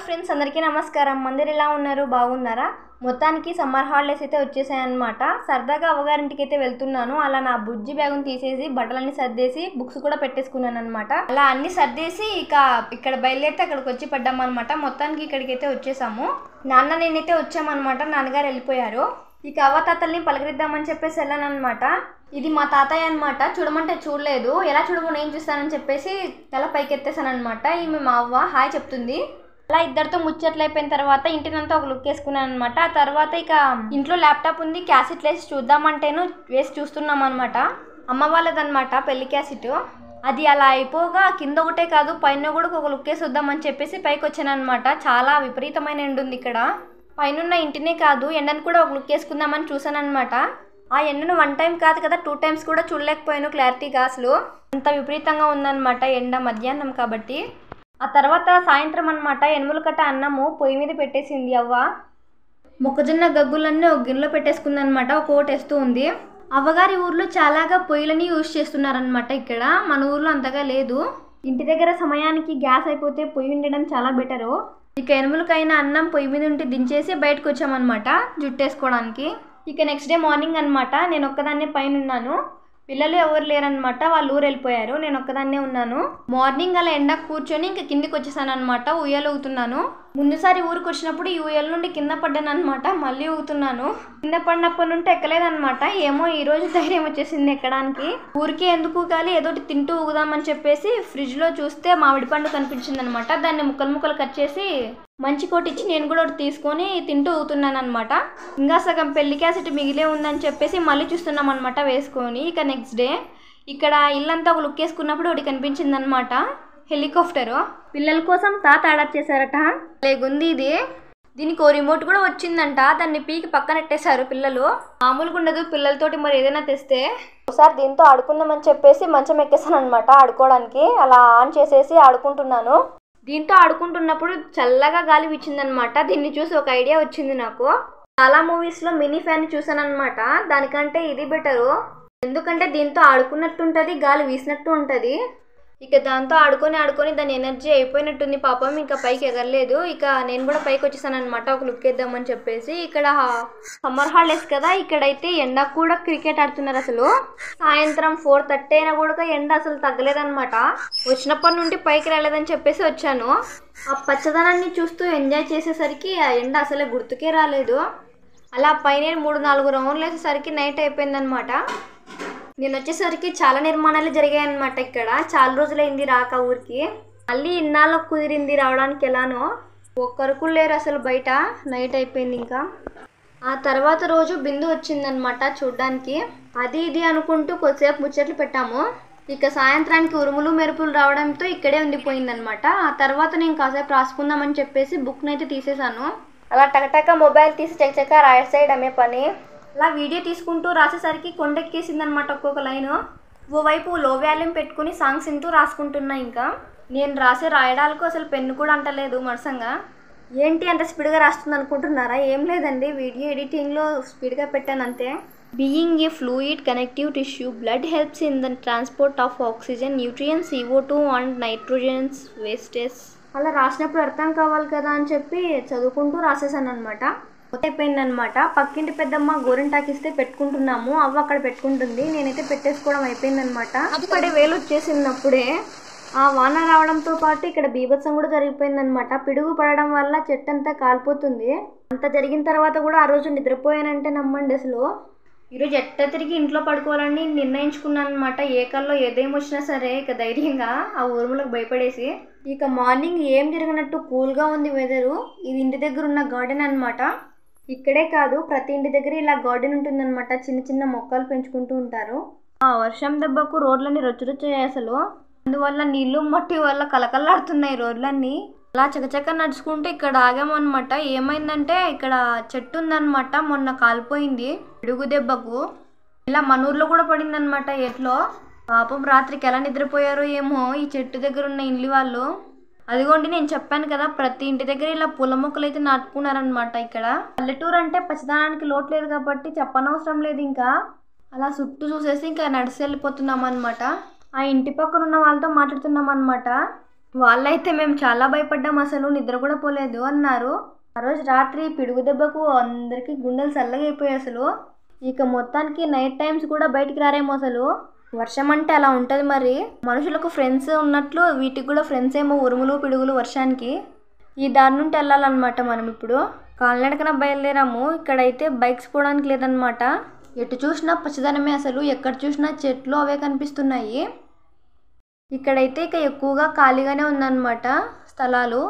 Friends అందరికీ నమస్కారం. అందరు ఎలా ఉన్నారు? బాగున్నారా? మొత్తానికి సమ్మర్ హాలిడేస్ అయితే వచ్చేసాయన్నమాట. సరదాగా అవ్వగారింటికి అయితే వెళ్తున్నాను. అలా నా బుజ్జి బ్యాగుని తీసేసి బట్టలన్నీ సర్దేసి బుక్స్ కూడా పెట్టేసుకున్నాను అనమాట. అలా అన్ని సర్దేసి ఇక్కడ బయలుదేరితే అక్కడికి వచ్చి పడ్డామన్నమాట. మొత్తానికి ఇక్కడికి అయితే వచ్చేసాము. నాన్న నేనైతే వచ్చామన్నమాట. నాన్నగారు వెళ్ళిపోయారు. అవ్వ తాతల్ని పలకరిద్దామని చెప్పేసి వెళ్ళాను అనమాట. ఇది మా తాతయ్య అనమాట. చూడమంటే చూడలేదు. ఎలా చూడమో నేను చూస్తానని చెప్పేసి తల పైకెత్తేసాను అనమాట. ఈమె మా అవ్వ హాయ్ చెప్తుంది. అలా ఇద్దరితో ముచ్చట్లు అయిపోయిన తర్వాత ఇంటినంతా ఒక లుక్ వేసుకున్నాను అనమాట. ఆ తర్వాత ఇంట్లో ల్యాప్టాప్ ఉంది, క్యాసెట్ వేసి చూద్దామంటేను వేసి చూస్తున్నాం అనమాట. అమ్మ వాళ్ళదనమాట పెళ్లి క్యాసెట్. అది అలా అయిపోగా కింద ఒకటే కాదు పైన కూడా ఒక లుక్ వేసి వద్దామని చెప్పేసి పైకి వచ్చాను అనమాట. చాలా విపరీతమైన ఎండ ఉంది ఇక్కడ. పైన ఇంటినే కాదు ఎండను కూడా ఒక లుక్ వేసుకుందామని చూసాను అనమాట. ఆ ఎండను 1 టైం కాదు కదా 2 టైమ్స్ కూడా చూడలేకపోయాను క్లారిటీగా. అసలు అంత విపరీతంగా ఉందన్నమాట ఎండ, మధ్యాహ్నం కాబట్టి. ఆ తర్వాత సాయంత్రం అనమాట ఎనుముల కట్ట అన్నము పొయ్యి మీద పెట్టేసింది అవ్వ. మొక్కజొన్న గగ్గులన్నీ ఒక గిన్నెలో పెట్టేసుకుంది అనమాట. ఒక ఓటు వేస్తూ ఉంది. అవ్వగారి ఊర్లో చాలాగా పొయ్యిలని యూజ్ చేస్తున్నారనమాట. ఇక్కడ మన ఊర్లో అంతగా లేదు. ఇంటి దగ్గర సమయానికి గ్యాస్ అయిపోతే పొయ్యి ఉండడం చాలా బెటరు. ఎనుములకైనా అన్నం పొయ్యి మీద ఉంటే దించేసి బయటకు వచ్చామన్నమాట జుట్టేసుకోవడానికి. నెక్స్ట్ డే మార్నింగ్ అనమాట. నేను ఒక్కదాన్నే పైన ఉన్నాను. పిల్లలు ఎవరు లేరనమాట. వాళ్ళు ఊరు వెళ్ళిపోయారు. నేను ఒక్కదాన్నే ఉన్నాను. మార్నింగ్ అలా ఎండకు కూర్చొని కిందికి వచ్చేసాను అనమాట. ఉయ్యాలు ఊగుతున్నాను. ముందుసారి ఊరికి వచ్చినప్పుడు ఈ ఉయ్యాల నుండి కింద పడ్డాను అనమాట. మళ్ళీ ఊగుతున్నాను. కింద పడినప్పటి నుండి ఎక్కలేదనమాట. ఏమో ఈ రోజు ధైర్యం వచ్చేసింది ఎక్కడానికి. ఊరికే ఎందుకు కాలి ఏదోటి తింటూ ఊగుదామని చెప్పేసి ఫ్రిడ్జ్ లో చూస్తే మామిడి పండు కనిపించింది అనమాట. దాన్ని ముక్కలు ముక్కలు కట్ చేసి మంచి కోటి ఇచ్చి నేను కూడా ఒకటి తీసుకొని తింటూ ఊగుతున్నాను అనమాట. ఇంకా సగం పెళ్లి క్యాసెట్ మిగిలే ఉందని చెప్పేసి మళ్ళీ చూస్తున్నాం అనమాట వేసుకొని. నెక్స్ట్ డే ఇక్కడ ఇల్లంతా ఒక లుక్ వేసుకున్నప్పుడు ఒకటి కనిపించింది అనమాట. హెలికాప్టరు పిల్లల కోసం తాత ఆర్డర్ చేశారట. లేగుంది ఇది. దీనికి ఓ రిమోట్ కూడా వచ్చిందంట. దాన్ని పీకి పక్కనెట్టేశారు పిల్లలు. మామూలుగా ఉండదు పిల్లలతోటి మరి ఏదైనా తెస్తే. ఒకసారి దీంతో ఆడుకుందామని చెప్పేసి మంచం ఎక్కేసాను అనమాట ఆడుకోవడానికి. అలా ఆన్ చేసేసి ఆడుకుంటున్నాను. దీంతో ఆడుకుంటున్నప్పుడు చల్లగా గాలి వీచిందనమాట. దీన్ని చూసి ఒక ఐడియా వచ్చింది నాకు. చాలా మూవీస్లో మినీ ఫ్యాన్ చూసాను అనమాట. దానికంటే ఇది బెటరు. ఎందుకంటే దీంతో ఆడుకున్నట్టు ఉంటుంది, గాలి వీసినట్టు ఉంటుంది. దాంతో ఆడుకొని దాని ఎనర్జీ అయిపోయినట్టుంది పాపం. పైకి ఎగరలేదు. నేను కూడా పైకి వచ్చేసాను అనమాట ఒక లుక్ వేద్దామని చెప్పేసి. ఇక్కడ సమ్మర్ హాలిడేస్ కదా. ఇక్కడైతే ఎండ కూడా క్రికెట్ ఆడుతున్నారు. అసలు సాయంత్రం 4:30 అయినా కూడా ఎండ అసలు తగ్గలేదనమాట. వచ్చినప్పటి నుండి పైకి రాలేదని చెప్పేసి వచ్చాను. ఆ పచ్చదనాన్ని చూస్తూ ఎంజాయ్ చేసేసరికి ఆ ఎండ అసలే గుర్తుకే రాలేదు. అలా పైన 3-4 రౌండ్లు వేసేసరికి నైట్ అయిపోయిందనమాట. నేను వచ్చేసరికి చాలా నిర్మాణాలు జరిగాయన్నమాట. ఇక్కడ చాలా రోజులైంది రాక ఊరికి. మళ్ళీ ఇన్నాళ్ళకు కుదిరింది రావడానికి. ఎలానో ఒక్కరు లేరు అసలు బయట. నైట్ అయిపోయింది. ఆ తర్వాత రోజు బిందు వచ్చిందనమాట చూడ్డానికి. అది ఇది అనుకుంటూ కొద్దిసేపు ముచ్చట్లు పెట్టాము. సాయంత్రానికి ఉరుములు మెరుపులు రావడంతో ఇక్కడే ఉండిపోయిందనమాట. ఆ తర్వాత నేను కాసేపు రాసుకుందామని చెప్పేసి బుక్ని అయితే తీసేసాను. అలా టకటక మొబైల్ తీసి చకచక రాసేయడమే పని. అలా వీడియో తీసుకుంటూ రాసేసరికి కొండెక్కేసిందనమాట ఒక్కొక్క లైను. ఓవైపు లో వాల్యూమ్ పెట్టుకుని సాంగ్స్ వింటూ రాసుకుంటున్నా. నేను రాయడాలకు అసలు పెన్ను కూడా అంటలేదు మరసంగా. ఏంటి అంత స్పీడ్గా రాస్తుంది అనుకుంటున్నారా? ఏం లేదండి, వీడియో ఎడిటింగ్లో స్పీడ్గా పెట్టాను అంతే. Being a fluid connective tissue, blood helps in the transport of oxygen, nutrients, CO2 and nitrogens wastage. అలా రాసినప్పుడు అర్థం కావాలి కదా అని చెప్పి చదువుకుంటూ రాసేసాను అనమాట. అయిపోయిందనమాట. పక్కింటి పెద్దమ్మ గోరింటాకిస్తే పెట్టుకుంటున్నాము. అవ్వ అక్కడ పెట్టుకుంటుంది. నేనైతే పెట్టేసుకోవడం అయిపోయిందనమాట. అప్పుడే వేలు వచ్చేసినప్పుడే ఆ వాన రావడంతో పాటు ఇక్కడ బీభత్సం కూడా జరిగిపోయిందనమాట. పిడుగు పడడం వల్ల చెట్టు అంతా కాలిపోతుంది. అంత జరిగిన తర్వాత కూడా ఆ రోజు నిద్రపోయానంటే నమ్మండి అసలు. ఈరోజు ఎట్ట తిరిగి ఇంట్లో పడుకోవాలని నిర్ణయించుకున్నాను అనమాట. ఏ కల్లో ఏదేం వచ్చినా సరే ధైర్యంగా ఆ ఊరుములకు భయపడేసి. మార్నింగ్ ఏం జరిగినట్టు కూల్గా ఉంది వెదరు. ఇది ఇంటి దగ్గర ఉన్న గార్డెన్ అనమాట. ఇక్కడే కాదు ప్రతి ఇంటి దగ్గర ఇలా గార్డెన్ ఉంటుందన్నమాట. చిన్న చిన్న మొక్కలు పెంచుకుంటూ ఉంటారు. ఆ వర్షం దెబ్బకు రోడ్లన్నీ రొచ్చురొచ్చాయి అసలు. అందువల్ల నీళ్లు మట్టి వల్ల కలకల్లాడుతున్నాయి రోడ్లన్నీ. అలా చకచక నడుచుకుంటే ఇక్కడ ఆగామన్నమాట. ఏమైందంటే ఇక్కడ చెట్టు ఉందన్నమాట. మొన్న కాలిపోయింది పిడుగు దెబ్బకు. ఇలా మన ఊర్లో కూడా పడిందనమాట ఎట్లో. పాపం రాత్రికి ఎలా నిద్రపోయారో ఏమో ఈ చెట్టు దగ్గర ఉన్న ఇండ్లి వాళ్ళు. అదిగోండి నేను చెప్పాను కదా ప్రతి ఇంటి దగ్గర ఇలా పూల మొక్కలు అయితే నాటుకున్నారనమాట. ఇక్కడ పల్లెటూరు అంటే పచ్చదనానికి లోటు లేదు కాబట్టి చెప్పనవసరం లేదు. అలా చుట్టూ చూసేసి నడిచి వెళ్ళిపోతున్నాం అనమాట. ఆ ఇంటి పక్కన ఉన్న వాళ్ళతో మాట్లాడుతున్నాం అనమాట. వాళ్ళైతే మేము చాలా భయపడ్డాం, అసలు నిద్ర కూడా పోలేదు అన్నారు. ఆ రోజు రాత్రి పిడుగు దెబ్బకు అందరికీ గుండెలు చల్లగైపోయాయి అసలు. ఇక మొత్తానికి నైట్ టైమ్స్ కూడా బయటికి రారేమో అసలు. వర్షం అంటే అలా ఉంటుంది మరి. మనుషులకు ఫ్రెండ్స్ ఉన్నట్లు వీటికి కూడా ఫ్రెండ్స్ ఏమో ఉరుములు పిడుగులు వర్షానికి. ఈ దారి నుండి వెళ్ళాలన్నమాట మనం ఇప్పుడు. కాలినడకన బయలుదేరాము. ఇక్కడైతే బైక్స్ పోవడానికి లేదనమాట. ఎటు చూసినా పచ్చదనమే అసలు. ఎక్కడ చూసినా చెట్లు అవే కనిపిస్తున్నాయి. ఇక్కడైతే ఇక ఎక్కువగా ఖాళీగానే ఉందన్నమాట స్థలాలు.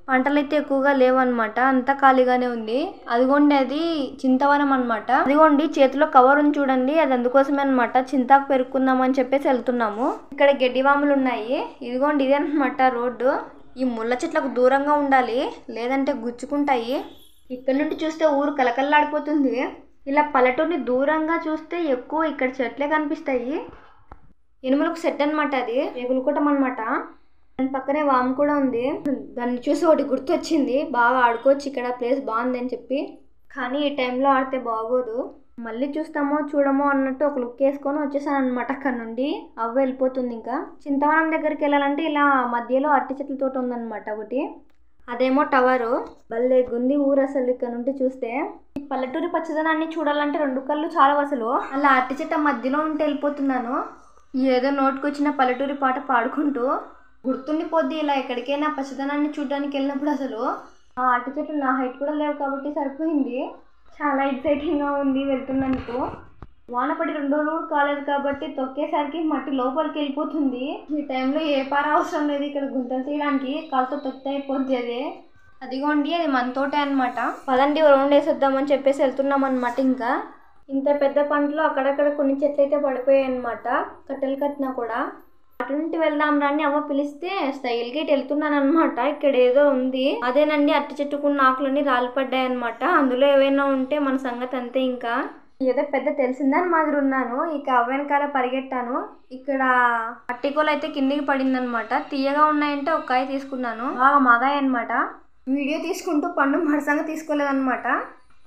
పంటలు అయితే ఎక్కువగా లేవన్నమాట, అంతా ఖాళీగానే ఉంది. అదిగోండి అది చింతవనం అనమాట. అదిగోండి చేతిలో కవర్ ఉంది చూడండి, అది అందుకోసమే అనమాట. చింతాకు పెరుక్కుందామని చెప్పేసి వెళ్తున్నాము. ఇక్కడ గడ్డివాములు ఉన్నాయి. ఇదిగోండి ఇదే అనమాట రోడ్డు. ఈ ముళ్ళ చెట్లకు దూరంగా ఉండాలి, లేదంటే గుచ్చుకుంటాయి. ఇక్కడ నుండి చూస్తే ఊరు కలకల్లాడిపోతుంది. ఇలా పల్లెటూరిని దూరంగా చూస్తే ఎక్కువ ఇక్కడ చెట్లే కనిపిస్తాయి. ఎనుములకు సెట్ అనమాట, అది రేగులకోటం అనమాట. దాని పక్కనే వాము కూడా ఉంది. దాన్ని చూసి ఒకటి గుర్తొచ్చింది, బాగా ఆడుకోవచ్చు ఇక్కడ, ప్లేస్ బాగుంది అని చెప్పి. కానీ ఈ టైంలో ఆడితే బాగోదు. మళ్ళీ చూస్తామో చూడమో అన్నట్టు ఒక లుక్ వేసుకొని వచ్చేసాను అనమాట అక్కడ నుండి. అవ్వ వెళ్ళిపోతుంది. ఇంకా చింతవనం దగ్గరికి వెళ్ళాలంటే ఇలా మధ్యలో అరటి చెట్ల తోట ఉందన్నమాట ఒకటి. అదేమో టవరు. భలే గుంది ఊరు అసలు ఇక్కడ నుండి చూస్తే. ఈ పల్లెటూరి పచ్చదనాన్ని చూడాలంటే రెండు కళ్ళు చాలా అసలు. అలా అరటి చెట్ట మధ్యలో ఉంటే వెళ్ళిపోతున్నాను. ఏదో నోటుకొచ్చిన పల్లెటూరి పాట పాడుకుంటూ. గుర్తుండిపోద్ది ఇలా ఎక్కడికైనా పచ్చదనాన్ని చూడడానికి వెళ్ళినప్పుడు. అసలు ఆ అరటి చెట్లు నా హైట్ కూడా లేవు కాబట్టి సరిపోయింది. చాలా ఎక్సైటింగ్గా ఉంది వెళ్తున్నందుకు. వానపడి 2 రోజులు కూడా కాలేదు కాబట్టి తొక్కేసరికి మట్టి లోపలికి వెళ్ళిపోతుంది. ఈ టైంలో ఏ పార అవసరం లేదు ఇక్కడ గుంతలు తీయడానికి, కాలుతో తొక్కితే అయిపోద్ది. అదిగోండి అది మన తోటే అనమాట. పదండి రౌండ్ వేసేద్దామని చెప్పేసి వెళ్తున్నాం అనమాట. ఇంకా ఇంత పెద్ద పంటలో అక్కడక్కడ కొన్ని చెట్లు అయితే పడిపోయాయి అనమాట, కట్టెలు కట్టినా కూడా. అటు నుండి వెళ్దాం రాని అవ్వ పిలిస్తే స్టైల్ గేట్ వెళ్తున్నాను అనమాట. ఇక్కడ ఏదో ఉంది, అదేనండి అరటి చెట్టుకున్న ఆకులన్నీ రాలిపడ్డాయి అనమాట. అందులో ఏవైనా ఉంటే మన సంగతి అంతే. ఇంకా ఏదో పెద్ద తెలిసిందని మాదిరి ఉన్నాను. ఇక అవ్వ వెనకాల పరిగెట్టాను. ఇక్కడ అట్టికోలు అయితే కిందికి పడింది అనమాట. తీయగా ఉన్నాయంటే ఒక కాయ తీసుకున్నాను, బాగా మగాయి అనమాట. వీడియో తీసుకుంటూ పండు మరసంగా తీసుకోలేదన్నమాట.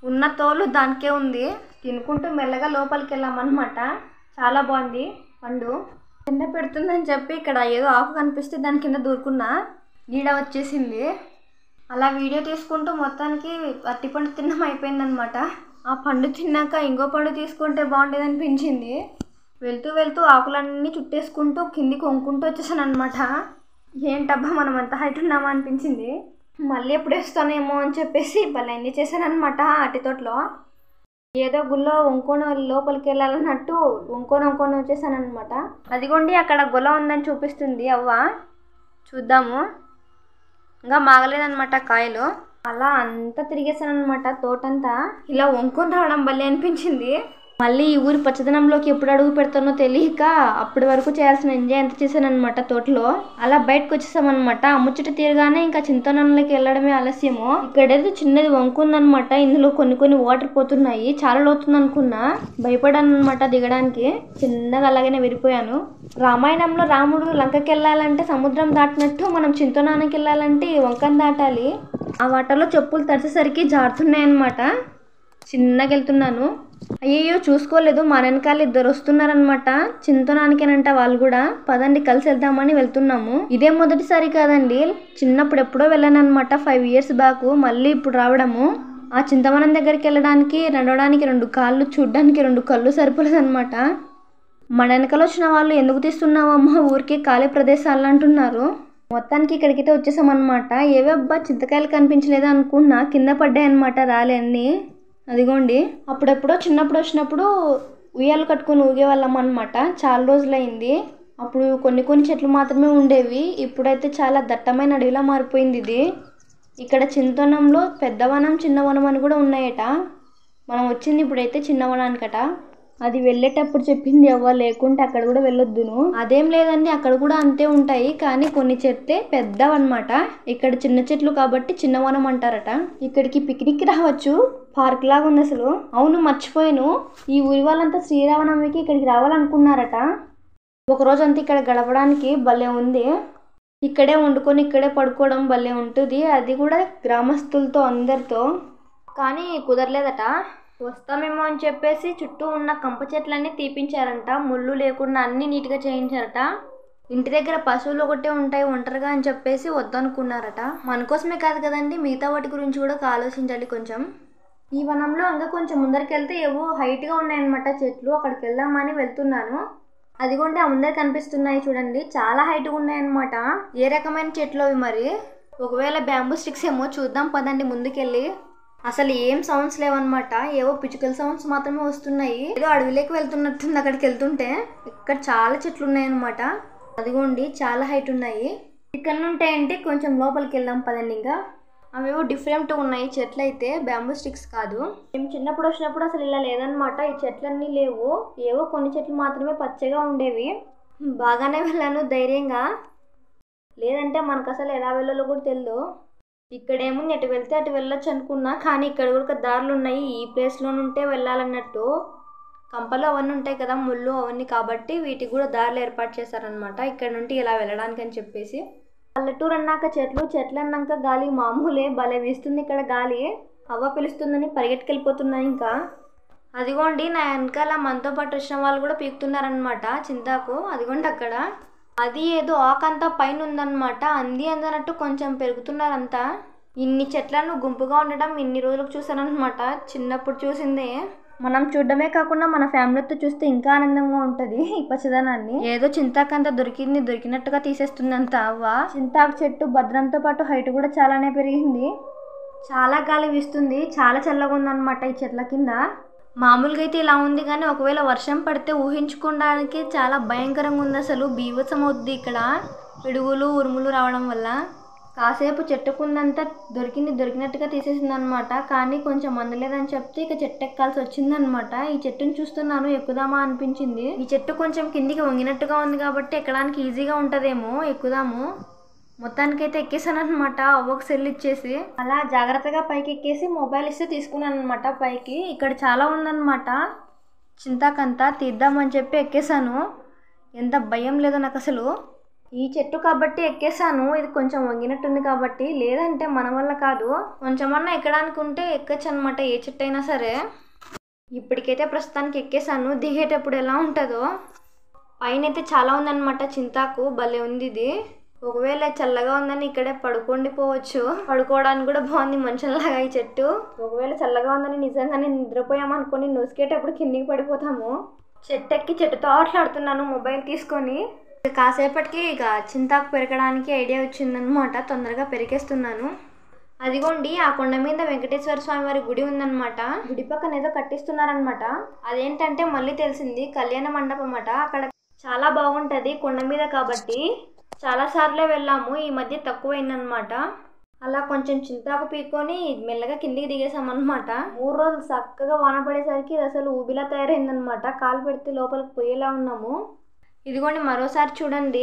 ఉన్న తోలు దానికే ఉంది. తినుకుంటూ మెల్లగా లోపలికి వెళ్ళామన్నమాట. చాలా బాగుంది పండు. కింద పెడుతుందని చెప్పి ఇక్కడ ఏదో ఆకు కనిపిస్తే దాని కింద దూరుకున్నా, గీడ వచ్చేసింది. అలా వీడియో తీసుకుంటూ మొత్తానికి అరటిపండు తినడం అయిపోయిందనమాట. ఆ పండు తిన్నాక ఇంకో పండు తీసుకుంటే బాగుండేది అనిపించింది. వెళ్తూ వెళ్తూ ఆకులన్నీ చుట్టేసుకుంటూ కిందికి వంకుంటూ వచ్చేసాను అనమాట. ఏంటబ్బా మనం అంత హైట్ ఉన్నామా అనిపించింది. మళ్ళీ ఎప్పుడు వేస్తానేమో అని చెప్పేసి భలే ఎంజాయ్ చేశాను అనమాట అరటి తోటలో. ఏదో గుళ్ళో వంకొని లోపలికి వెళ్ళాలన్నట్టు వంకొని వచ్చేసాను అనమాట. అదిగోండి అక్కడ గుల్ల ఉందని చూపిస్తుంది అవ్వ, చూద్దాము. ఇంకా మాగలేదనమాట కాయలు. అలా అంతా తిరిగేసాను అనమాట తోటంతా. ఇలా వంకొని రావడం భలే అనిపించింది. మళ్ళీ ఈ ఊరి పచ్చదనంలోకి ఎప్పుడు అడుగు పెడతానో తెలియక అప్పటి వరకు చేయాల్సిన ఎంజాయ్ ఎంత చేశాను అనమాట తోటలో. అలా బయటకు వచ్చేసామన్నమాట. ఆ ముచ్చట తీరగానే ఇంకా చింతవనంలోకి వెళ్ళడమే ఆలస్యము. ఇక్కడేదో చిన్నది వంకుందనమాట. ఇందులో కొన్ని వాటర్ పోతున్నాయి. చాలా లోతుంది అనుకున్నా, భయపడాను అనమాట దిగడానికి. చిన్నగా అలాగనే విరిపోయాను. రామాయణంలో రాముడు లంకకి వెళ్ళాలంటే సముద్రం దాటినట్టు మనం చింతవనానికి వెళ్ళాలంటే వంకను దాటాలి. ఆ వాటర్లో చెప్పులు తడిసేసరికి జారుతున్నాయన్నమాట. చిన్నగా వెళ్తున్నాను. అయ్యో చూసుకోలేదు, మా వెనకాల 2 వస్తున్నారనమాట. చింతనానికేనంట వాళ్ళు కూడా. పదండి కలిసి వెళ్దామని వెళ్తున్నాము. ఇదే మొదటిసారి కాదండి, చిన్నప్పుడు ఎప్పుడో వెళ్ళాను అనమాట, 5 years బ్యాక్. మళ్ళీ ఇప్పుడు రావడము. ఆ చింతవనం దగ్గరికి వెళ్ళడానికి నడవడానికి 2 కాళ్ళు, చూడ్డానికి 2 కళ్ళు సరిపోలేదనమాట. మన వెనకాల వచ్చిన వాళ్ళు ఎందుకు తీస్తున్నావమ్మా ఊరికి ఖాళీ ప్రదేశాలు అంటున్నారు. మొత్తానికి ఇక్కడికైతే వచ్చేసామన్నమాట. ఏవబ్బా చింతకాయలు కనిపించలేదు అనుకున్నా, కింద పడ్డాయి అనమాట రాలే అన్నీ. అదిగోండి అప్పుడెప్పుడో చిన్నప్పుడు వచ్చినప్పుడు ఉయ్యాలు కట్టుకొని ఊగేవాళ్ళం అనమాట. చాలా రోజులైంది. అప్పుడు కొన్ని చెట్లు మాత్రమే ఉండేవి. ఇప్పుడైతే చాలా దట్టమైన అడవిలా మారిపోయింది ఇది. ఇక్కడ చింతవనంలో పెద్దవనం చిన్నవనం అని కూడా ఉన్నాయట. మనం వచ్చింది ఇప్పుడైతే చిన్నవనానికట. అది వెళ్ళేటప్పుడు చెప్పింది అవ్వ, లేకుంటే అక్కడ కూడా వెళ్ళొద్దును. అదేం లేదండి, అక్కడ కూడా అంతే ఉంటాయి. కానీ కొన్ని చెట్లే పెద్దవన్నమాట. ఇక్కడ చిన్న చెట్లు కాబట్టి చిన్నవనం అంటారట. ఇక్కడికి పిక్నిక్ రావచ్చు, పార్క్ లాగా ఉంది అసలు. అవును మర్చిపోయాను, ఈ ఊరి వాళ్ళంతా శ్రీరామనవమికి ఇక్కడికి రావాలనుకున్నారట. ఒకరోజు అంతా ఇక్కడ గడపడానికి భలే ఉంది. ఇక్కడే వండుకొని ఇక్కడే పడుకోవడం భలే ఉంటుంది. అది కూడా గ్రామస్తులతో అందరితో. కానీ కుదరలేదట. వస్తామేమో అని చెప్పేసి చుట్టూ ఉన్న కంప చెట్లన్నీ తీపించారంట. ముళ్ళు లేకుండా అన్నీ నీట్గా చేయించారట. ఇంటి దగ్గర పశువులు ఒకటే ఉంటాయి ఒంటరిగా అని చెప్పేసి వద్దనుకున్నారట. మన కోసమే కాదు కదండి, మిగతా వాటి గురించి కూడా ఆలోచించాలి కొంచెం. ఈ వనంలో ఇంకా కొంచెం ముందరికి వెళ్తే ఏవో హైట్గా ఉన్నాయన్నమాట చెట్లు, అక్కడికి వెళ్దామని వెళ్తున్నాను. అదిగోండి ఆ ముందర కనిపిస్తున్నాయి చూడండి, చాలా హైట్గా ఉన్నాయన్నమాట. ఏ రకమైన చెట్లు అవి మరి? ఒకవేళ బ్యాంబూ స్టిక్స్ ఏమో, చూద్దాం పదండి ముందుకెళ్ళి. అసలు ఏం సౌండ్స్ లేవన్నమాట, ఏవో పిచ్చుకల సౌండ్స్ మాత్రమే వస్తున్నాయి. ఏదో అడవిలోకి వెళ్తున్నట్టుంది అక్కడికి వెళ్తుంటే. ఇక్కడ చాలా చెట్లు ఉన్నాయన్నమాట. అదిగోండి చాలా హైట్ ఉన్నాయి. ఇక్కడ నుండి ఏంటి కొంచెం లోపలికి వెళ్దాం పదండి. ఇంకా అవేవో డిఫరెంట్ ఉన్నాయి చెట్లు అయితే, బ్యాంబూ స్టిక్స్ కాదు. మేము చిన్నప్పుడు వచ్చినప్పుడు అసలు ఇలా లేదనమాట, ఈ చెట్లన్నీ లేవు. ఏవో కొన్ని చెట్లు మాత్రమే పచ్చగా ఉండేవి. బాగానే వెళ్ళాను ధైర్యంగా, లేదంటే మనకు అసలు ఎలా వెళ్ళాలో కూడా తెలియదు. ఇక్కడేముంది, ఎటు వెళ్తే అటు వెళ్ళొచ్చు అనుకున్నా, కానీ ఇక్కడ కూడా దారులు ఉన్నాయి. ఈ ప్లేస్లో నుంటే వెళ్ళాలన్నట్టు. కంపలు అవన్నీ ఉంటాయి కదా, ముళ్ళు అవన్నీ, కాబట్టి వీటికి కూడా దారులు ఏర్పాటు చేశారనమాట ఇక్కడ నుండి ఇలా వెళ్ళడానికి అని చెప్పేసి. పల్లెటూరు అన్నాక చెట్లు అన్నాక గాలి మామూలే, భలే వీస్తుంది ఇక్కడ గాలి. హవ్వ పిలుస్తుందని పరిగెట్టుకెళ్ళిపోతున్నాయి. ఇంకా అదిగోండి నా వెనకాల మనతో పాటు వచ్చిన వాళ్ళు కూడా పీకుతున్నారనమాట చింతాకు. అదిగోండి అక్కడ, అది ఏదో ఆకంతా పైన ఉందన్నమాట, అందనట్టు కొంచెం పెరుగుతున్నారంతా. ఇన్ని చెట్లను గుంపుగా ఉండడం ఇన్ని రోజులకు చూసానమాట, చిన్నప్పుడు చూసిందే. మనం చూడడమే కాకుండా మన ఫ్యామిలీతో చూస్తే ఇంకా ఆనందంగా ఉంటుంది ఈ పచ్చదనాన్ని. ఏదో చింతాకంతా దొరికినట్టుగా తీసేస్తుంది అంత అవ్వ. చింతాకు చెట్టు భద్రంతో పాటు హైట్ కూడా చాలానే పెరిగింది. చాలా గాలి వీస్తుంది, చాలా చల్లగా ఉందన్నమాట ఈ చెట్ల కింద. మామూలుగా అయితే ఇలా ఉంది, కానీ ఒకవేళ వర్షం పడితే ఊహించుకోవడానికి చాలా భయంకరంగా ఉంది. అసలు బీభత్సం అవుద్ది ఇక్కడ, పిడుగులు ఉరుములు రావడం వల్ల. కాసేపు చెట్టుకుందంతా దొరికినట్టుగా తీసేసింది అనమాట, కానీ కొంచెం అందలేదని చెప్తే ఇక చెట్టు ఎక్కాల్సి వచ్చిందనమాట. ఈ చెట్టుని చూస్తున్నాను, ఎక్కుదామా అనిపించింది. ఈ చెట్టు కొంచెం కిందికి వంగినట్టుగా ఉంది కాబట్టి ఎక్కడానికి ఈజీగా ఉంటుందేమో, ఎక్కుదాము. మొత్తానికైతే ఎక్కేసాను అనమాట, అవ్వకు సెల్ ఇచ్చేసి. అలా జాగ్రత్తగా పైకి ఎక్కేసి మొబైల్ ఇస్తే తీసుకున్నాను అనమాట పైకి. ఇక్కడ చాలా ఉందన్నమాట చింతాకంతా, తీద్దామని చెప్పి ఎక్కేసాను. ఎంత భయం లేదో నాకు అసలు. ఈ చెట్టు కాబట్టి ఎక్కేసాను, ఇది కొంచెం వంగినట్టుంది కాబట్టి, లేదంటే మన వల్ల కాదు. కొంచెమన్నా ఎక్కడానికి ఉంటే ఎక్కచ్చు అనమాట, ఏ చెట్టు అయినా సరే. ఇప్పటికైతే ప్రస్తుతానికి ఎక్కేసాను, దిగేటప్పుడు ఎలా ఉంటుందో. పైన అయితే చాలా ఉందన్నమాట చింతాకు, భలే ఉంది ఇది. ఒకవేళ చల్లగా ఉందని ఇక్కడే పడుకోండిపోవచ్చు, పడుకోవడానికి కూడా బాగుంది మనుషులలాగా ఈ చెట్టు. ఒకవేళ చల్లగా ఉందని నిజంగానే నిద్రపోయామనుకొని నొసికేటప్పుడు కిందికి పడిపోతాము. చెట్టు ఎక్కి చెట్టుతో ఆటలాడుతున్నాను మొబైల్ తీసుకొని. కాసేపటికి ఇక చింతాకు పెరగడానికి ఐడియా వచ్చిందనమాట, తొందరగా పెరిగేస్తున్నాను. అదిగోండి ఆ కొండ మీద వెంకటేశ్వర స్వామి వారి గుడి ఉందన్నమాట. గుడి పక్కన ఏదో కట్టిస్తున్నారనమాట. అదేంటంటే మళ్ళీ తెలిసింది, కళ్యాణ మండపం అట. అక్కడ చాలా బాగుంటుంది కొండ మీద కాబట్టి చాలా సార్లే వెళ్ళాము, ఈ మధ్య తక్కువైందనమాట. అలా కొంచెం చింతాకు పీక్కొని మెల్లగా కిందికి దిగేసామన్నమాట. 3 రోజులు చక్కగా వాన పడేసరికి ఇది అసలు ఊబిలా తయారైందనమాట, కాలు పెడితే లోపలికి పోయేలా ఉన్నాము. ఇదిగోండి మరోసారి చూడండి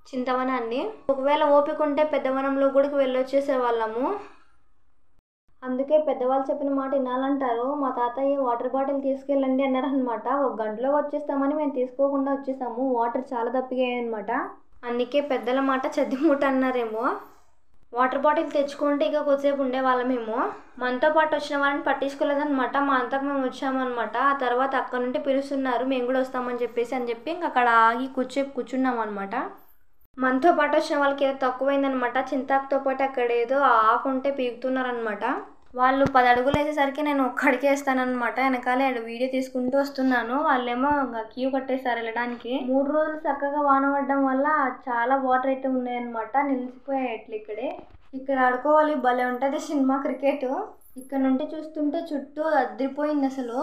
చింతవనాన్ని. ఒకవేళ ఓపిక ఉంటే పెద్దవనంలో కూడా వెళ్ళొచ్చేసే వాళ్ళము. అందుకే పెద్దవాళ్ళు చెప్పిన మాట వినాలంటారు. మా తాతయ్య వాటర్ బాటిల్ తీసుకెళ్ళండి అన్నారనమాట. 1 గంటలో వచ్చేస్తామని మేము తీసుకోకుండా వచ్చేసాము, వాటర్ చాలా దప్పిగాయి అనమాట. అందుకే పెద్దల మాట చద్దిమూట అన్నారేమో. వాటర్ బాటిల్ తెచ్చుకుంటే ఇక కొద్దిసేపు ఉండేవాళ్ళమేమో. మనతో పాటు వచ్చిన వాళ్ళని పట్టించుకోలేదనమాట, మా అంతకు మేము వచ్చామన్నమాట. ఆ తర్వాత అక్కడ నుండి పిలుస్తున్నారు, మేము కూడా వస్తామని చెప్పి ఇంక అక్కడ ఆగి కూర్చున్నాం అనమాట. మనతో పాటు వచ్చిన వాళ్ళకి ఏదో తక్కువైందనమాట, చింతాకుతో పాటు అక్కడ ఏదో ఆకుంటే పీకుతున్నారనమాట. వాళ్ళు 10 అడుగులు వేసేసరికి నేను ఒక్కడికే వేస్తానమాట, వెనకాలే వీడియో తీసుకుంటూ వస్తున్నాను. వాళ్ళేమో క్యూ కట్టేస్తారు వెళ్ళడానికి. 3 రోజులు చక్కగా వాన పడడం వల్ల చాలా వాటర్ అయితే ఉన్నాయన్నమాట, నిలిచిపోయాయి ఎట్లు ఇక్కడే. ఇక్కడ ఆడుకోవాలి, భలే ఉంటుంది సినిమా క్రికెట్. ఇక్కడ నుండి చూస్తుంటే చుట్టూ అదిరిపోయింది అసలు.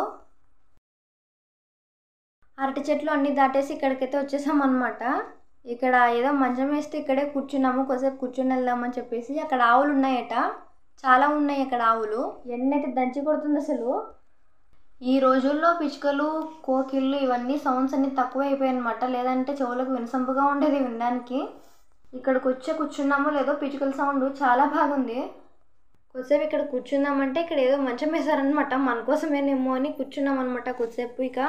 అరటి చెట్లు అన్నీ దాటేసి ఇక్కడికైతే వచ్చేసామన్నమాట. ఇక్కడ ఏదో మంచం వేస్తే ఇక్కడే కూర్చున్నాము, కొద్దిసేపు కూర్చుని వెళ్దామని చెప్పేసి. అక్కడ ఆవులు ఉన్నాయట, చాలా ఉన్నాయి అక్కడ ఆవులు. ఎండైతే దంచి కొడుతుంది అసలు. ఈ రోజుల్లో పిచ్చుకలు కోకిళ్ళు ఇవన్నీ సౌండ్స్ అన్నీ తక్కువ అయిపోయాయి అనమాట, లేదంటే చెవులకు వినసొంపుగా ఉండేది వినడానికి. ఇక్కడికి వచ్చే కూర్చున్నామో లేదో పిచ్చుకల సౌండ్ చాలా బాగుంది. కొద్దిసేపు ఇక్కడ కూర్చుందామంటే ఇక్కడ ఏదో మంచం వేశారనమాట, మన కోసమేనేమో అని కూర్చున్నాం అనమాట కొద్దిసేపు. ఇక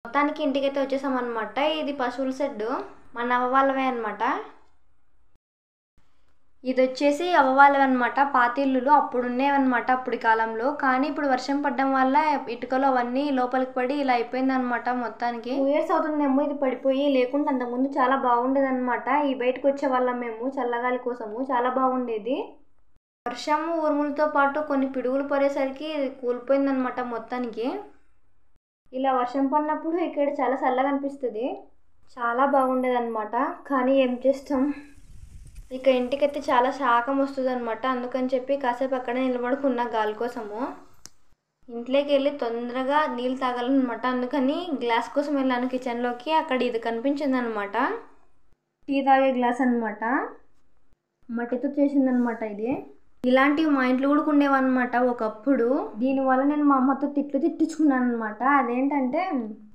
మొత్తానికి ఇంటికైతే వచ్చేసామన్నమాట. ఇది పశువుల షెడ్, మన అవ్వ వాళ్ళవే అనమాట. ఇది వచ్చేసి అవ్వవాళ్ళవన్నమాట, పాతిల్లులు అప్పుడు ఉండేవన్నమాట అప్పటి కాలంలో. కానీ ఇప్పుడు వర్షం పడడం వల్ల ఇటుకలు అవన్నీ లోపలికి పడి ఇలా అయిపోయిందనమాట. మొత్తానికి 2 years అవుతుందేమో ఇది పడిపోయి, లేకుంటే అంతకుముందు చాలా బాగుండేదన్నమాట. ఈ బయటకు వచ్చే వాళ్ళం మేము చల్లగాలి కోసము, చాలా బాగుండేది. వర్షము ఉరుములతో పాటు కొన్ని పిడుగులు పడేసరికి కూలిపోయిందనమాట మొత్తానికి. ఇలా వర్షం పడినప్పుడు ఇక్కడ చాలా చల్లగా అనిపిస్తుంది, చాలా బాగుండేదన్నమాట. కానీ ఏం చేస్తాం, ఇక ఇంటికైతే చాలా శాఖం వస్తుంది అనమాట. అందుకని చెప్పి కాసేపు అక్కడే నిలబడుకున్న గాలి కోసము. ఇంట్లోకి వెళ్ళి తొందరగా నీళ్ళు తాగాలన్నమాట. అందుకని గ్లాస్ కోసం వెళ్ళాను కిచెన్లోకి. అక్కడ ఇది కనిపించింది అనమాట, టీ తాగే గ్లాస్ అనమాట, మట్టితో చేసిందనమాట ఇది. ఇలాంటివి మా ఇంట్లో కూడా ఉండేవన్నమాట ఒకప్పుడు. దీనివల్ల నేను మా అమ్మతో తిట్టించుకున్నాను అనమాట. అదేంటంటే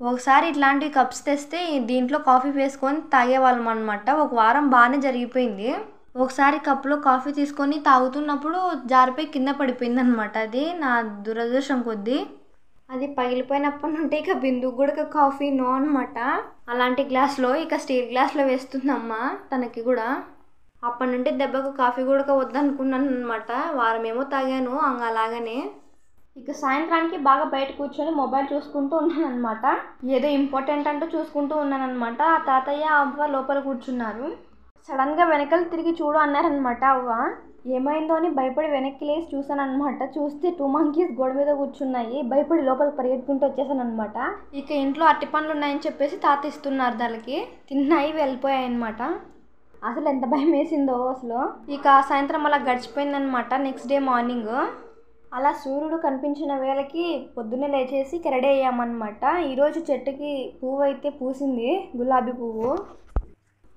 ఒకసారి ఇట్లాంటి కప్స్ తెస్తే దీంట్లో కాఫీ వేసుకొని తాగేవాళ్ళం అనమాట. ఒక వారం బాగానే జరిగిపోయింది. ఒకసారి కప్లో కాఫీ తీసుకొని తాగుతున్నప్పుడు జారిపోయి కింద పడిపోయింది అనమాట. అది నా దురదృష్టం కొద్దీ. అది పగిలిపోయినప్పటి నుండి ఇక బిందుకు కూడా కాఫీ నో అనమాట. అలాంటి గ్లాస్లో ఇక స్టీల్ గ్లాస్లో వేస్తుందమ్మా తనకి కూడా. అప్పటి నుండి దెబ్బకు కాఫీ కూడా వద్దనుకున్నాను అనమాట. వారమేమో తాగాను అలాగనే. ఇక సాయంత్రానికి బాగా బయట కూర్చొని మొబైల్ చూసుకుంటూ ఉన్నాను అనమాట. ఏదో ఇంపార్టెంట్ అంటూ చూసుకుంటూ ఉన్నాను అనమాట. ఆ తాతయ్య అవ్వ లోపల కూర్చున్నారు. సడన్గా వెనకాల తిరిగి చూడు అన్నారనమాట అవ్వ. ఏమైందో అని భయపడి వెనక్కి లేసి చూసాను అనమాట. చూస్తే 2 monkeys గోడ మీద కూర్చున్నాయి. భయపడి లోపలికి పరిగెట్టుకుంటూ వచ్చేసాను అనమాట. ఇక ఇంట్లో అట్టి పండ్లు ఉన్నాయని చెప్పేసి తాత ఇస్తున్నారు దానికి. తిన్నాయి వెళ్ళిపోయాయి అనమాట. అసలు ఎంత భయం వేసిందో అసలు. ఇక సాయంత్రం అలా గడిచిపోయిందనమాట. నెక్స్ట్ డే మార్నింగ్ అలా సూర్యుడు కనిపించిన వేళకి పొద్దున్నే లేచేసి రెడీ అయ్యామన్నమాట. ఈరోజు చెట్టుకి పువ్వు అయితే పూసింది, గులాబీ పువ్వు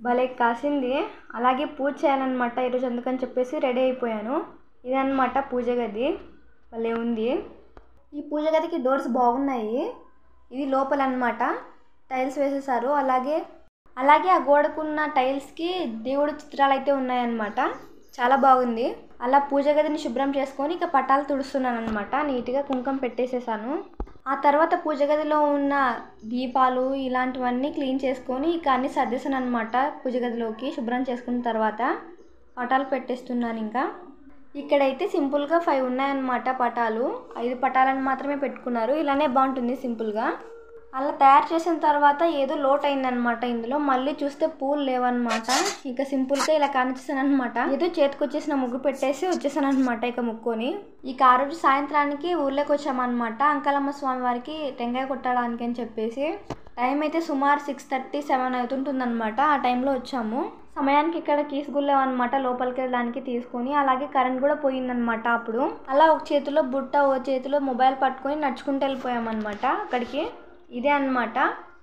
భలే కాసింది. అలాగే పూజ చేయాలన్నమాట ఈరోజు. అందుకని చెప్పేసి రెడీ అయిపోయాను. ఇదన్నమాట పూజ గది, భలే ఉంది. ఈ పూజ గదికి డోర్స్ బాగున్నాయి. ఇది లోపల అన్నమాట, టైల్స్ వేసేసారు. అలాగే ఆ గోడకున్న టైల్స్కి దేవుడు చిత్రాలు అయితే ఉన్నాయన్నమాట. చాలా బాగుంది. అలా పూజ గదిని శుభ్రం చేసుకొని ఇక పటాలు తుడుస్తున్నాను అనమాట. నీట్గా కుంకుమ పెట్టేసేసాను. ఆ తర్వాత పూజ గదిలో ఉన్న దీపాలు ఇలాంటివన్నీ క్లీన్ చేసుకొని ఇక అన్నీ సర్దేశాను అనమాట. పూజ గదిలోకి శుభ్రం చేసుకున్న తర్వాత పటాలు పెట్టేస్తున్నాను. ఇంకా ఇక్కడైతే సింపుల్గా 5 ఉన్నాయన్నమాట పటాలు. 5 పటాలను మాత్రమే పెట్టుకున్నారు. ఇలానే బాగుంటుంది సింపుల్గా. అలా తయారు చేసిన తర్వాత ఏదో లోట్ అయిందనమాట ఇందులో. మళ్ళీ చూస్తే పూలు లేవన్నమాట. ఇక సింపుల్గా ఇలా కానిచ్చేసాను అనమాట. ఏదో చేతికి వచ్చేసిన ముగ్గు పెట్టేసి వచ్చేసాను అనమాట ఇక ముక్కొని. ఇక ఆ రోజు సాయంత్రానికి ఊర్లోకి వచ్చామన్నమాట అంకాలమ్మ స్వామి వారికి టెంకాయ కొట్టడానికి అని చెప్పేసి. టైం అయితే సుమారు 6:30, 7 అవుతుంటుందన్నమాట. ఆ టైంలో వచ్చాము. సమయానికి ఇక్కడ కీస్ గుళ్ళేవన్నమాట లోపలికి వెళ్ళడానికి తీసుకొని. అలాగే కరెంట్ కూడా పోయిందనమాట అప్పుడు. అలా ఒక చేతిలో బుట్ట, ఒక చేతిలో మొబైల్ పట్టుకొని నడుచుకుంటూ వెళ్ళిపోయామన్నమాట అక్కడికి. ఇదే అన్నమాట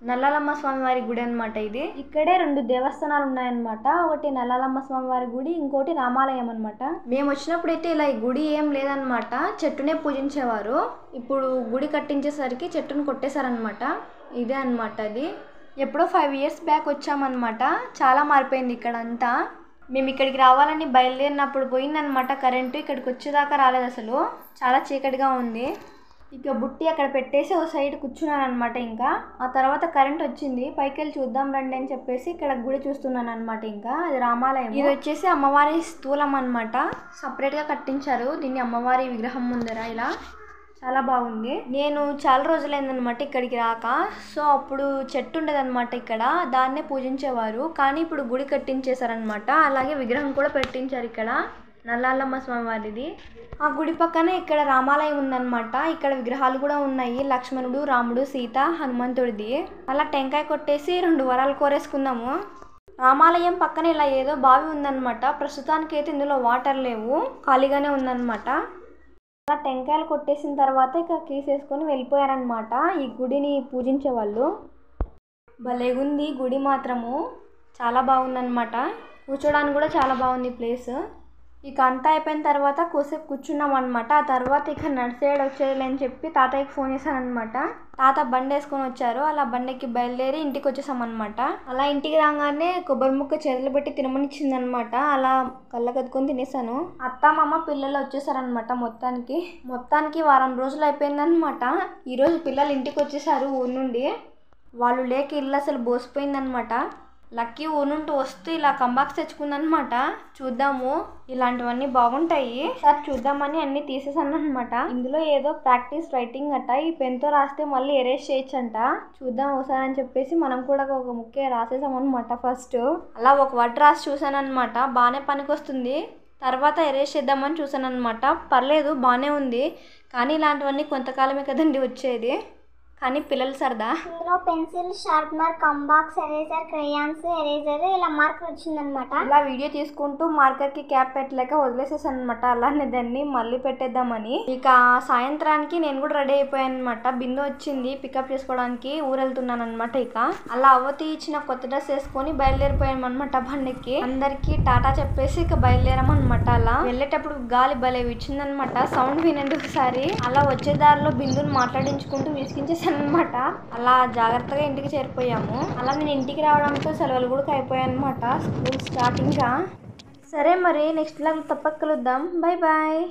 నల్లాలమ్మ స్వామివారి గుడి అనమాట. ఇది ఇక్కడే 2 దేవస్థానాలు ఉన్నాయన్నమాట. ఒకటి నల్లాలమ్మ స్వామివారి గుడి, ఇంకోటి రామాలయం అనమాట. మేము వచ్చినప్పుడైతే ఇలా ఈ గుడి ఏం లేదనమాట, చెట్టునే పూజించేవారు. ఇప్పుడు గుడి కట్టించేసరికి చెట్టును కొట్టేశారనమాట. ఇదే అనమాట అది. ఎప్పుడో 5 years బ్యాక్ వచ్చామన్నమాట. చాలా మారిపోయింది ఇక్కడ అంతా. మేము ఇక్కడికి రావాలని బయలుదేరినప్పుడు పోయిందనమాట కరెంటు. ఇక్కడికి వచ్చేదాకా రాలేదు అసలు, చాలా చీకటిగా ఉంది. ఇక బుట్టి అక్కడ పెట్టేసి ఒక సైడ్ కూర్చున్నాను అనమాట. ఇంకా ఆ తర్వాత కరెంట్ వచ్చింది. పైకి వెళ్ళి చూద్దాం రండి అని చెప్పేసి ఇక్కడ గుడి చూస్తున్నాను అనమాట. ఇంకా అది రామాలయం. ఇది వచ్చేసి అమ్మవారి స్థూలం అనమాట. సపరేట్గా కట్టించారు దీన్ని అమ్మవారి విగ్రహం ముందర. ఇలా చాలా బాగుంది. నేను చాలా రోజులైందనమాట ఇక్కడికి రాక. సో అప్పుడు చెట్టు ఉండదన్నమాట ఇక్కడ, దాన్నే పూజించేవారు. కానీ ఇప్పుడు గుడి కట్టించేశారనమాట. అలాగే విగ్రహం కూడా పెట్టించారు ఇక్కడ నల్లాలమ్మ స్వామివారిది. ఆ గుడి పక్కన ఇక్కడ రామాలయం ఉందన్నమాట. ఇక్కడ విగ్రహాలు కూడా ఉన్నాయి, లక్ష్మణుడు, రాముడు, సీత, హనుమంతుడిది. అలా టెంకాయ కొట్టేసి 2 వరాలు కోరేసుకుందాము. రామాలయం పక్కన ఇలా ఏదో బావి ఉందన్నమాట. ప్రస్తుతానికి అయితే ఇందులో వాటర్ లేవు, ఖాళీగానే ఉందన్నమాట. అలా టెంకాయలు కొట్టేసిన తర్వాత ఇక కీసేసుకొని వెళ్ళిపోయారనమాట ఈ గుడిని పూజించే వాళ్ళు. భలేగుంది గుడి మాత్రము, చాలా బాగుందన్నమాట. కూర్చోడానికి కూడా చాలా బాగుంది ప్లేస్. ఇక అంతా అయిపోయిన తర్వాత కొద్దిసేపు కూర్చున్నాం అనమాట. ఆ తర్వాత ఇక నడిచేయడం వచ్చేది అని చెప్పి తాతయ్యకి ఫోన్ చేశాను అనమాట. తాత బండి వేసుకొని వచ్చారు. అలా బండికి బయలుదేరి ఇంటికి వచ్చేసామన్నమాట. అలా ఇంటికి రాగానే కొబ్బరి ముక్క చేతులు పెట్టి తినమనిచ్చింది అనమాట. అలా కళ్ళకద్దుకొని తినేసాను. అత్త మామ పిల్లలు వచ్చేసారనమాట. మొత్తానికి వారం రోజులు అయిపోయిందనమాట. ఈరోజు పిల్లలు ఇంటికి వచ్చేసారు ఊరు నుండి. వాళ్ళు లేక ఇల్లు అసలు బోసిపోయిందనమాట. లక్కీ ఊరుంటూ వస్తూ ఇలా కంబాక్స్ తెచ్చుకుందనమాట. చూద్దాము, ఇలాంటివన్నీ బాగుంటాయి సార్ చూద్దామని అన్ని తీసేసాను అనమాట. ఇందులో ఏదో ప్రాక్టీస్ రైటింగ్ అట, ఈ పెన్తో రాస్తే మళ్ళీ ఎరేజ్ చేయొచ్చంట. చూద్దాం ఒకసారి అని చెప్పేసి మనం కూడా ఒక ముక్కే రాసేసాం అనమాట. ఫస్ట్ అలా ఒక వర్డ్ రాసి చూసాను అనమాట. బాగానే పనికి వస్తుంది. తర్వాత ఎరేజ్ చేద్దామని చూసాను అనమాట. పర్లేదు, బాగానే ఉంది. కానీ ఇలాంటివన్నీ కొంతకాలమే కదండి వచ్చేది. కానీ పిల్లలు సరదా. ఇందులో పెన్సిల్, షార్ప్నర్, కంబాక్స్, ఎరేజర్, క్రేయాన్స్, ఎరేజర్ ఇలా మార్కర్ వచ్చిందనమాట. ఇలా వీడియో తీసుకుంటూ మార్కర్కి క్యాప్ పెట్టలేక వదిలేసేసాను అనమాట. అలానే దాన్ని మళ్ళీ పెట్టేద్దామని. ఇక సాయంత్రానికి నేను కూడా రెడీ అయిపోయాను అనమాట. బిందు వచ్చింది పికప్ చేసుకోవడానికి, ఊరు వెళ్తున్నాను అనమాట. ఇక అలా అవ్వతి ఇచ్చిన కొత్త డ్రెస్ వేసుకొని బయలుదేరిపోయాం అనమాట బండికి. అందరికి టాటా చెప్పేసి ఇక బయలుదేరామన్నమాట. అలా వెళ్ళేటప్పుడు గాలి భలే ఇచ్చిందనమాట. సౌండ్ వినండి ఒకసారి. అలా వచ్చే దారిలో బిందుని మాట్లాడించుకుంటూ విసిగించేసాను అనమాట. అలా జాగ్రత్తగా ఇంటికి చేరిపోయాము. అలా నేను ఇంటికి రావడంతో సెలవులు కూడా అయిపోయాయి అనమాట, స్కూల్ స్టార్టింగ్ గా. సరే మరి నెక్స్ట్ వ్లాగ్ తప్పక కలుద్దాం. Bye bye.